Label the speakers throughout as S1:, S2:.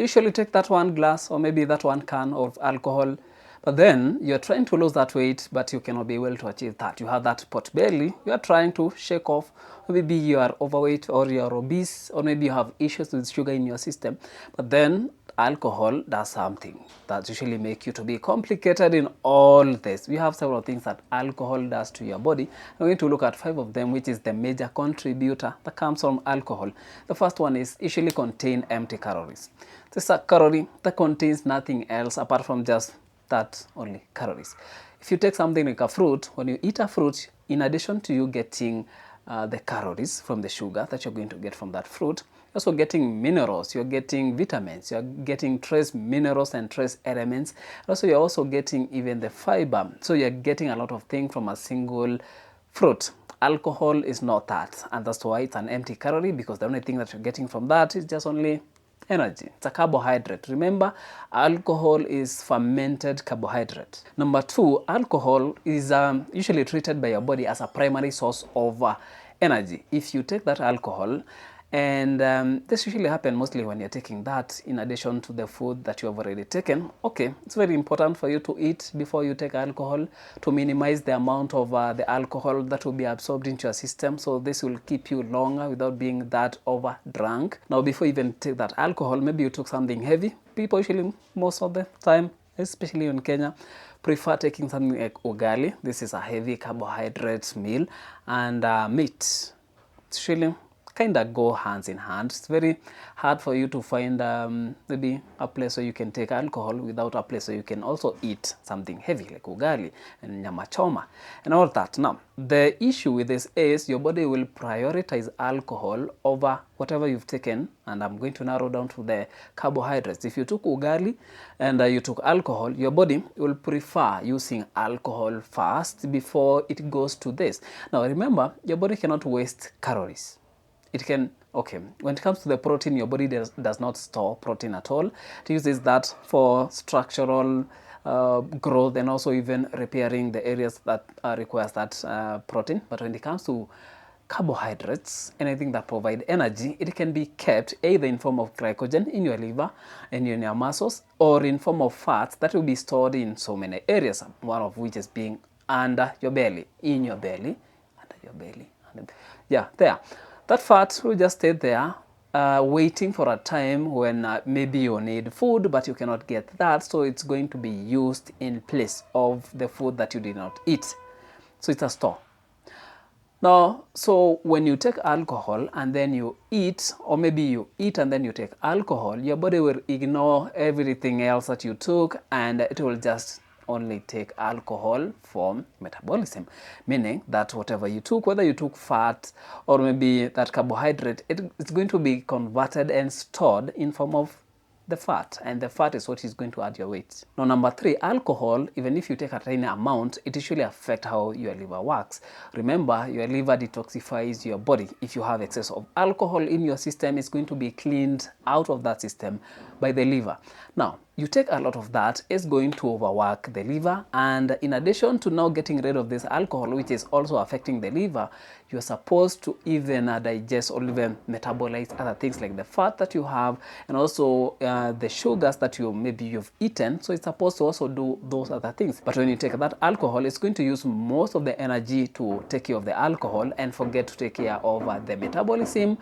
S1: You usually take that one glass or maybe that one can of alcohol, but then you're trying to lose that weight, but you cannot be able to achieve that. You have that pot belly, you are trying to shake off. Maybe you are overweight or you are obese, or maybe you have issues with sugar in your system, but then alcohol does something that usually make you to be complicated in all this. We have several things that alcohol does to your body. I'm going to look at 5 of them, which is the major contributor that comes from alcohol. The first one is usually contain empty calories. This is a calorie that contains nothing else apart from just that only calories. If you take something like a fruit, when you eat a fruit, in addition to you getting the calories from the sugar that you're going to get from that fruit, you're also getting minerals, you're getting vitamins, you're getting trace minerals and trace elements. Also, you're also getting even the fiber. So you're getting a lot of things from a single fruit. Alcohol is not that, and that's why it's an empty calorie, because the only thing that you're getting from that is just only energy. It's a carbohydrate. Remember, alcohol is fermented carbohydrate. Number 2, alcohol is usually treated by your body as a primary source of energy. If you take that alcohol, and this usually happens mostly when you're taking that in addition to the food that you have already taken. Okay, it's very important for you to eat before you take alcohol to minimize the amount of the alcohol that will be absorbed into your system. So this will keep you longer without being that over drunk. Now, before you even take that alcohol, maybe you took something heavy. People usually, most of the time, especially in Kenya, prefer taking something like ugali. This is a heavy carbohydrate meal, and meat. It's usually kind of go hands in hand. It's very hard for you to find maybe a place where you can take alcohol without a place where you can also eat something heavy like ugali and nyama choma and all that. Now, the issue with this is your body will prioritize alcohol over whatever you've taken, and I'm going to narrow down to the carbohydrates. If you took ugali and you took alcohol, your body will prefer using alcohol first before it goes to this. Now, remember, your body cannot waste calories. It can, okay, when it comes to the protein, your body does not store protein at all. It uses that for structural growth and also even repairing the areas that requires that protein. But when it comes to carbohydrates, anything that provide energy, it can be kept either in form of glycogen in your liver and in your muscles, or in form of fats that will be stored in so many areas, one of which is being under your belly, in your belly, under your belly. Yeah, there. That fat will just stay there, waiting for a time when maybe you need food, but you cannot get that. So it's going to be used in place of the food that you did not eat. So it's a store. Now, so when you take alcohol and then you eat, or maybe you eat and then you take alcohol, your body will ignore everything else that you took, and it will just only take alcohol from metabolism, meaning that whatever you took, whether you took fat or maybe that carbohydrate, it's going to be converted and stored in form of the fat, and the fat is what is going to add your weight. Now, number 3, alcohol, even if you take a tiny amount, it usually affects how your liver works. Remember, your liver detoxifies your body. If you have excess of alcohol in your system, it's going to be cleaned out of that system by the liver. Now, you take a lot of that, it's going to overwork the liver, and in addition to now getting rid of this alcohol, which is also affecting the liver, you're supposed to even digest or even metabolize other things like the fat that you have, and also the sugars that you've eaten. So it's supposed to also do those other things. But when you take that alcohol, it's going to use most of the energy to take care of the alcohol and forget to take care of the metabolism.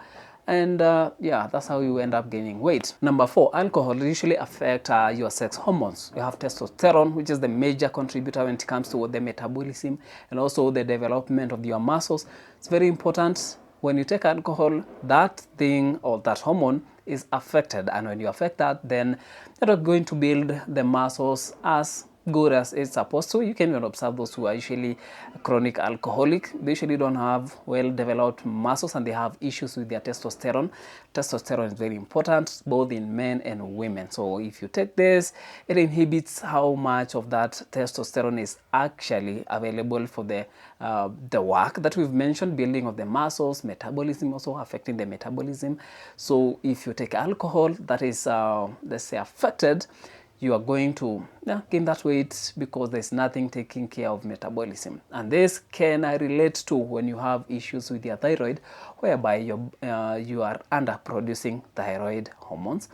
S1: And yeah, that's how you end up gaining weight. Number 4, alcohol usually affect your sex hormones. You have testosterone, which is the major contributor when it comes to the metabolism and also the development of your muscles. It's very important. When you take alcohol, that thing or that hormone is affected, and when you affect that, then you're not going to build the muscles as good as it's supposed to. You can even observe those who are usually chronic alcoholic. They usually don't have well-developed muscles, and they have issues with their testosterone. Testosterone is very important both in men and women. So if you take this, it inhibits how much of that testosterone is actually available for the work that we've mentioned, building of the muscles, metabolism, also affecting the metabolism. So if you take alcohol that is, let's say, affected, you are going to gain that weight because there's nothing taking care of metabolism. And this can relate to when you have issues with your thyroid, whereby you are underproducing thyroid hormones.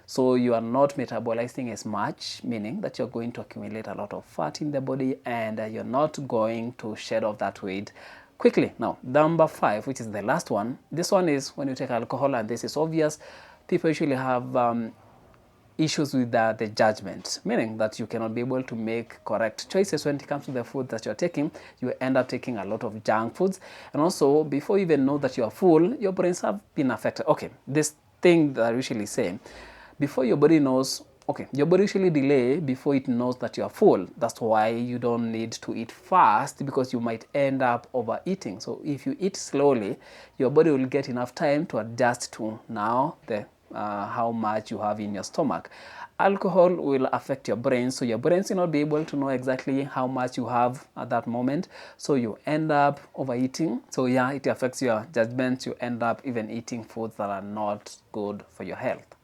S1: so you are not metabolizing as much, meaning that you're going to accumulate a lot of fat in the body, and you're not going to shed off that weight quickly. Now, number 5, which is the last one, this one is when you take alcohol, and this is obvious. People usually have issues with the judgment, meaning that you cannot be able to make correct choices when it comes to the food that you're taking. You end up taking a lot of junk foods, and also before you even know that you are full, your brains have been affected. Okay, this thing that I usually say, before your body knows, okay, your body usually delay before it knows that you are full. That's why you don't need to eat fast, because you might end up overeating. So if you eat slowly, your body will get enough time to adjust to now the how much you have in your stomach. Alcohol will affect your brain, so your brains will not be able to know exactly how much you have at that moment, so you end up overeating. So yeah, it affects your judgment. You end up even eating foods that are not good for your health.